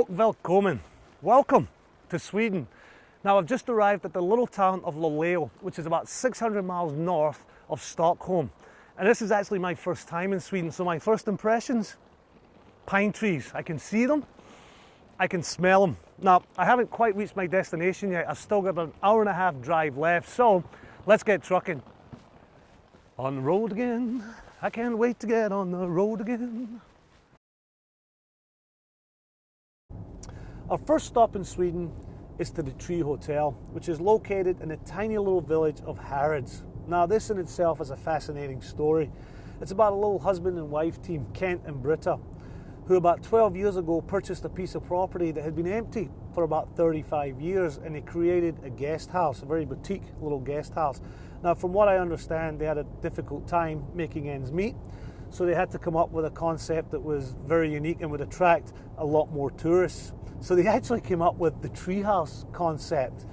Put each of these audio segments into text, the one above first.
Och välkommen. Welcome to Sweden. Now I've just arrived at the little town of Luleå, which is about 600 miles north of Stockholm. And this is actually my first time in Sweden, so my first impressions, pine trees. I can see them, I can smell them. Now, I haven't quite reached my destination yet. I've still got about an hour and a half drive left, so let's get trucking. On the road again. I can't wait to get on the road again. Our first stop in Sweden is to the Tree Hotel, which is located in a tiny little village of Harads. Now, this in itself is a fascinating story. It's about a little husband and wife team, Kent and Britta, who about 12 years ago purchased a piece of property that had been empty for about 35 years, and they created a guest house, a very boutique little guest house. Now, from what I understand, they had a difficult time making ends meet, so they had to come up with a concept that was very unique and would attract a lot more tourists. So they actually came up with the treehouse concept.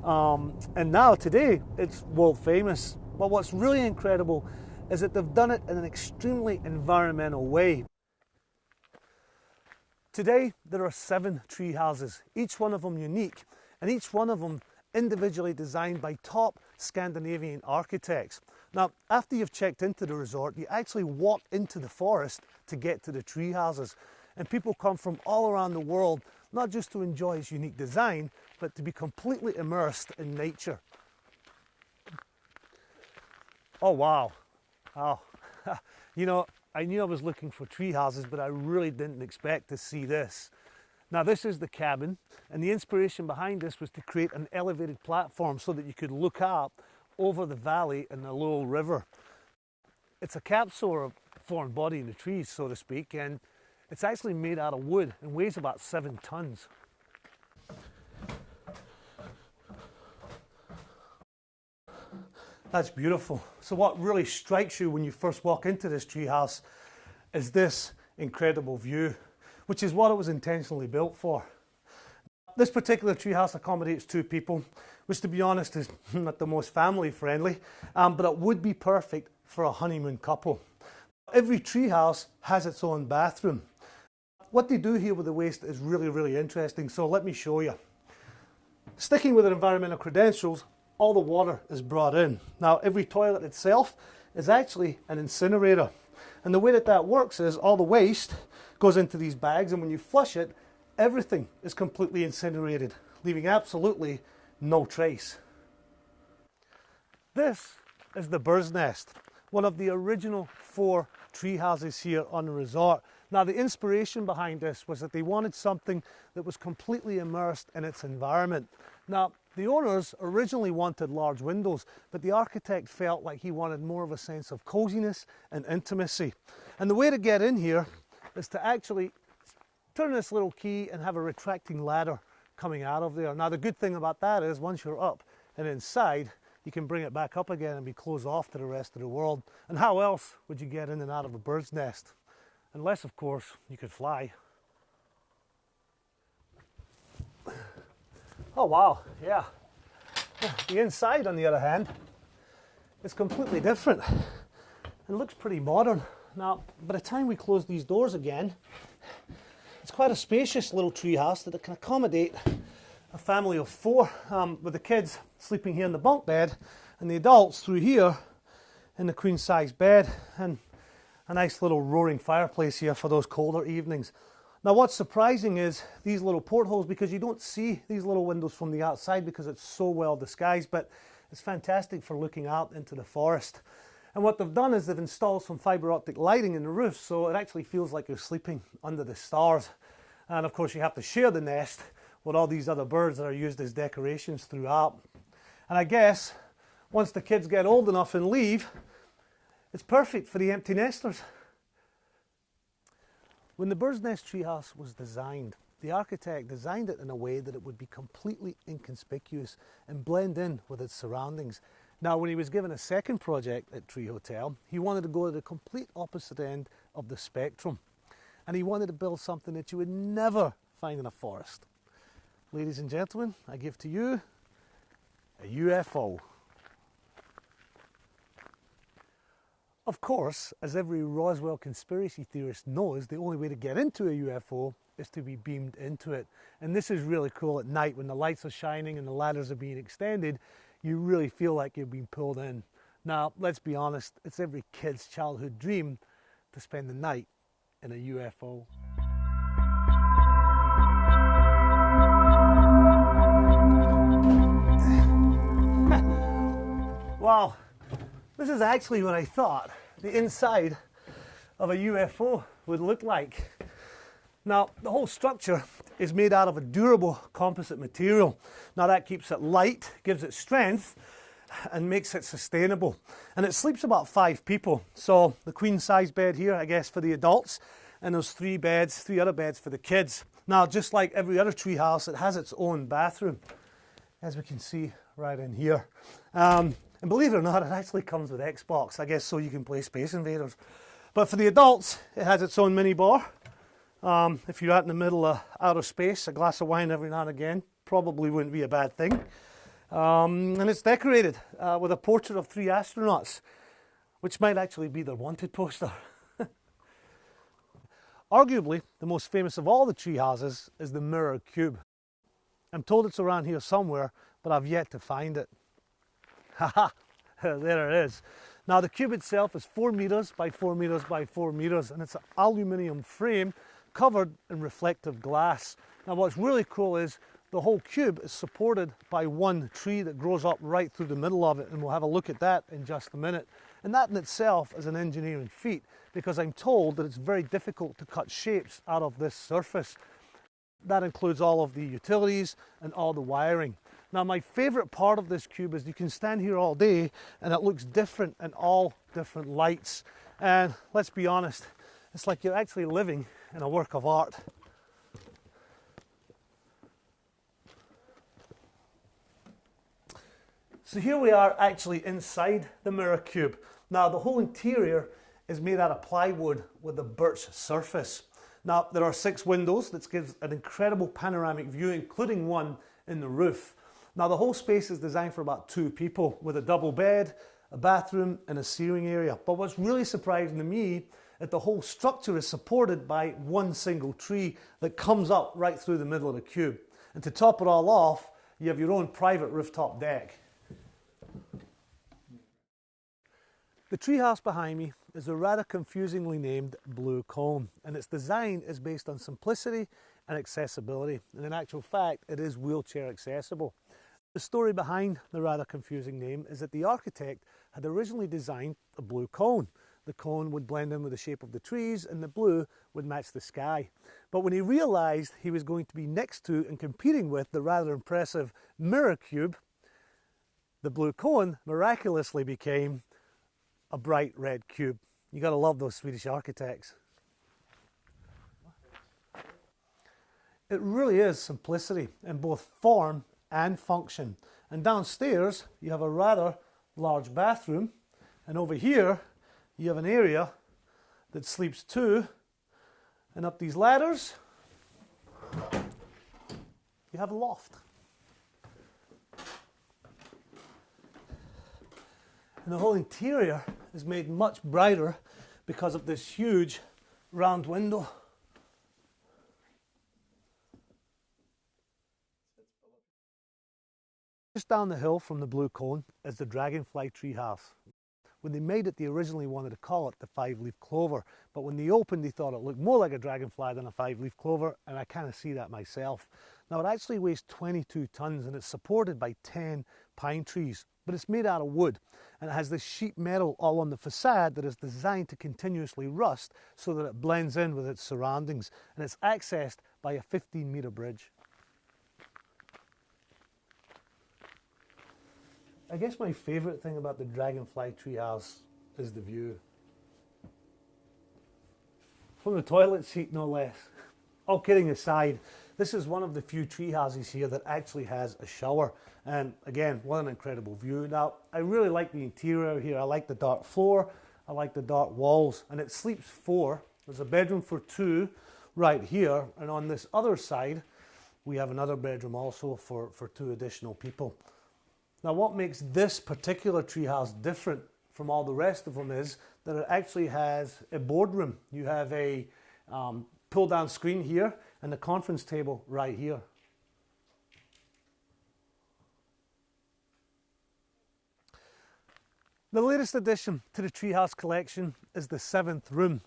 And now, today, it's world famous. But what's really incredible is that they've done it in an extremely environmental way. Today, there are 7 tree houses, each one of them unique, and each one of them individually designed by top Scandinavian architects. Now, after you've checked into the resort, you actually walk into the forest to get to the tree houses. And people come from all around the world, not just to enjoy its unique design, but to be completely immersed in nature. Oh, wow. Oh, you know, I knew I was looking for tree houses, but I really didn't expect to see this. Now, this is the cabin, and the inspiration behind this was to create an elevated platform so that you could look out over the valley and the little river. It's a capsule or a foreign body in the trees, so to speak, and it's actually made out of wood and weighs about 7 tons. That's beautiful. So what really strikes you when you first walk into this treehouse is this incredible view, which is what it was intentionally built for. This particular treehouse accommodates 2 people, which to be honest is not the most family friendly, but it would be perfect for a honeymoon couple. Every treehouse has its own bathroom. What they do here with the waste is really, really interesting, so let me show you. Sticking with the environmental credentials, all the water is brought in. Now, every toilet itself is actually an incinerator. And the way that that works is all the waste goes into these bags, and when you flush it, everything is completely incinerated, leaving absolutely no trace. This is the bird's nest, one of the original 4 tree houses here on the resort. Now, the inspiration behind this was that they wanted something that was completely immersed in its environment. Now, the owners originally wanted large windows, but the architect felt like he wanted more of a sense of coziness and intimacy. And the way to get in here is to actually turn this little key and have a retracting ladder coming out of there. Now, the good thing about that is once you're up and inside, you can bring it back up again and be closed off to the rest of the world. And how else would you get in and out of a bird's nest? Unless, of course, you could fly. Oh wow, yeah. The inside, on the other hand, is completely different and looks pretty modern. Now, by the time we close these doors again, it's quite a spacious little tree house that it can accommodate a family of 4, with the kids sleeping here in the bunk bed and the adults through here in the queen size bed, and a nice little roaring fireplace here for those colder evenings. Now, what's surprising is these little portholes, because you don't see these little windows from the outside because it's so well disguised, but it's fantastic for looking out into the forest. And what they've done is they've installed some fiber optic lighting in the roof, so it actually feels like you're sleeping under the stars. And of course, you have to share the nest with all these other birds that are used as decorations throughout. And I guess once the kids get old enough and leave, it's perfect for the empty nesters. When the bird's nest treehouse was designed, the architect designed it in a way that it would be completely inconspicuous and blend in with its surroundings. Now, when he was given a second project at Tree Hotel, he wanted to go to the complete opposite end of the spectrum. And he wanted to build something that you would never find in a forest. Ladies and gentlemen, I give to you a UFO. Of course, as every Roswell conspiracy theorist knows, the only way to get into a UFO is to be beamed into it. And this is really cool at night when the lights are shining and the ladders are being extended. You really feel like you're being pulled in. Now, let's be honest, it's every kid's childhood dream to spend the night in a UFO. Wow, this is actually what I thought the inside of a UFO would look like. Now, the whole structure is made out of a durable composite material. Now, that keeps it light, gives it strength, and makes it sustainable. And it sleeps about 5 people. So the queen size bed here, I guess, for the adults, and there's 3 other beds for the kids. Now, just like every other treehouse, it has its own bathroom, as we can see right in here. And believe it or not, it actually comes with Xbox, I guess, so you can play Space Invaders. But for the adults, it has its own mini bar. If you're out in the middle of outer space, a glass of wine every now and again probably wouldn't be a bad thing. And it's decorated with a portrait of 3 astronauts, which might actually be their wanted poster. Arguably, the most famous of all the tree houses is the Mirror Cube. I'm told it's around here somewhere, but I've yet to find it. Haha, there it is. Now, the cube itself is 4 meters by 4 meters by 4 meters, and it's an aluminium frame covered in reflective glass. Now, what's really cool is the whole cube is supported by one tree that grows up right through the middle of it, and we'll have a look at that in just a minute. And that in itself is an engineering feat, because I'm told that it's very difficult to cut shapes out of this surface. That includes all of the utilities and all the wiring. Now, my favorite part of this cube is you can stand here all day and it looks different in all different lights. And let's be honest, it's like you're actually living in a work of art. So here we are actually inside the Mirror Cube. Now, the whole interior is made out of plywood with a birch surface. Now, there are 6 windows that gives an incredible panoramic view, including one in the roof. Now, the whole space is designed for about 2 people with a double bed, a bathroom, and a ceiling area. But what's really surprising to me is that the whole structure is supported by one single tree that comes up right through the middle of the cube. And to top it all off, you have your own private rooftop deck. The treehouse behind me is a rather confusingly named Blue Cone, and its design is based on simplicity and accessibility. And in actual fact, it is wheelchair accessible. The story behind the rather confusing name is that the architect had originally designed a blue cone. The cone would blend in with the shape of the trees and the blue would match the sky. But when he realized he was going to be next to and competing with the rather impressive Mirror Cube, the blue cone miraculously became a bright red cube. You gotta love those Swedish architects. It really is simplicity in both form and function. And downstairs you have a rather large bathroom, and over here you have an area that sleeps 2, and up these ladders you have a loft. And the whole interior is made much brighter because of this huge round window. Just down the hill from the Blue Cone is the Dragonfly Treehouse. When they made it, they originally wanted to call it the 5-leaf clover, but when they opened, they thought it looked more like a dragonfly than a 5-leaf clover, and I kind of see that myself. Now, it actually weighs 22 tons, and it's supported by 10 pine trees, but it's made out of wood, and it has this sheet metal all on the facade that is designed to continuously rust so that it blends in with its surroundings, and it's accessed by a 15-meter bridge. I guess my favourite thing about the Dragonfly Treehouse is the view. From the toilet seat, no less. All kidding aside, this is one of the few tree houses here that actually has a shower. And again, what an incredible view. Now, I really like the interior here. I like the dark floor. I like the dark walls. And it sleeps 4. There's a bedroom for 2 right here. And on this other side, we have another bedroom also for 2 additional people. Now, what makes this particular treehouse different from all the rest of them is that it actually has a boardroom. You have a pull down screen here and the conference table right here. The latest addition to the Treehouse collection is the 7th room.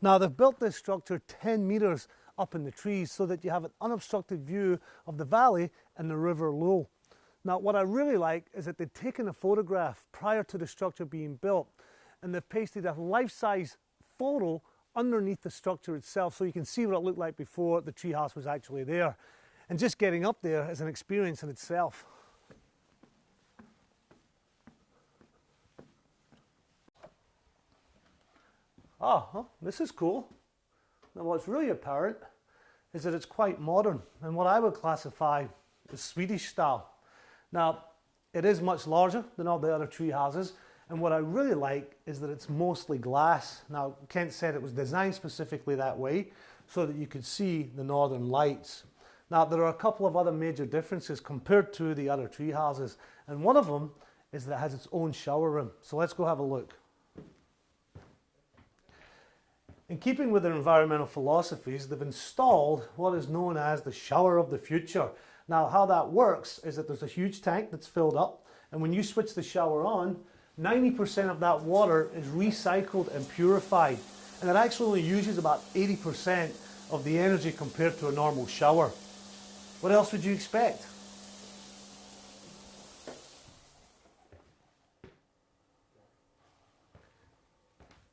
Now they've built this structure 10 meters up in the trees so that you have an unobstructed view of the valley and the River Lowell. Now what I really like is that they've taken a photograph prior to the structure being built and they've pasted a life-size photo underneath the structure itself so you can see what it looked like before the treehouse was actually there. And just getting up there is an experience in itself. This is cool. Now what's really apparent is that it's quite modern and what I would classify as Swedish style. Now it is much larger than all the other tree houses, and what I really like is that it's mostly glass. Now Kent said it was designed specifically that way so that you could see the northern lights. Now there are a couple of other major differences compared to the other tree houses, and one of them is that it has its own shower room. So let's go have a look. In keeping with their environmental philosophies, they've installed what is known as the shower of the future. Now how that works is that there's a huge tank that's filled up, and when you switch the shower on, 90% of that water is recycled and purified, and it actually only uses about 80% of the energy compared to a normal shower. What else would you expect?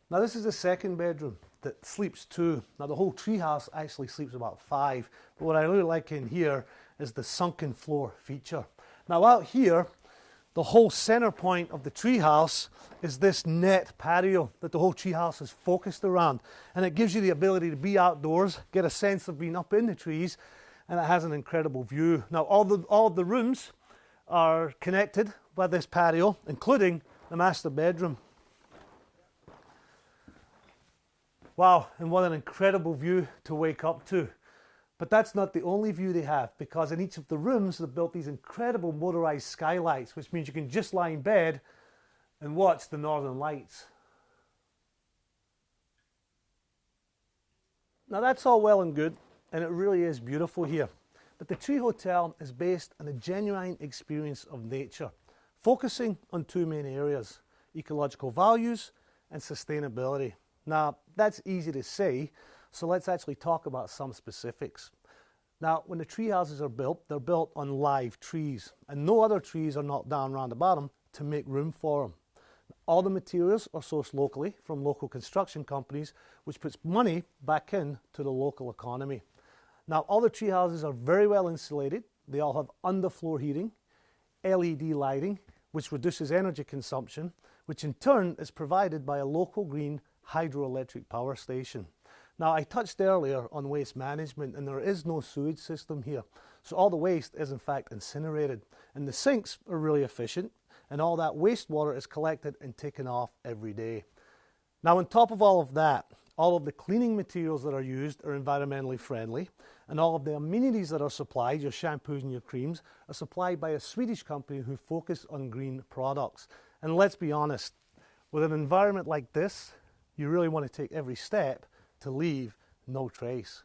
Now this is the second bedroom that sleeps 2. Now the whole treehouse actually sleeps about 5, but what I really like in here is the sunken floor feature. Now out here, the whole center point of the treehouse is this net patio that the whole treehouse is focused around, and it gives you the ability to be outdoors, get a sense of being up in the trees, and it has an incredible view. Now all of the rooms are connected by this patio, including the master bedroom. Wow, and what an incredible view to wake up to. But that's not the only view they have, because in each of the rooms they've built these incredible motorized skylights, which means you can just lie in bed and watch the northern lights. Now that's all well and good, and it really is beautiful here. But the Tree Hotel is based on a genuine experience of nature, focusing on 2 main areas: ecological values and sustainability. Now, that's easy to say, so let's actually talk about some specifics. Now, when the tree houses are built, they're built on live trees, and no other trees are knocked down around the bottom to make room for them. All the materials are sourced locally from local construction companies, which puts money back into the local economy. Now, all the tree houses are very well insulated. They all have underfloor heating, LED lighting, which reduces energy consumption, which in turn is provided by a local green hydroelectric power station. Now I touched earlier on waste management, and there is no sewage system here, so all the waste is in fact incinerated, and the sinks are really efficient, and all that wastewater is collected and taken off every day. Now on top of all of that, all of the cleaning materials that are used are environmentally friendly, and all of the amenities that are supplied, your shampoos and your creams, are supplied by a Swedish company who focus on green products. And let's be honest, with an environment like this, you really want to take every step to leave no trace.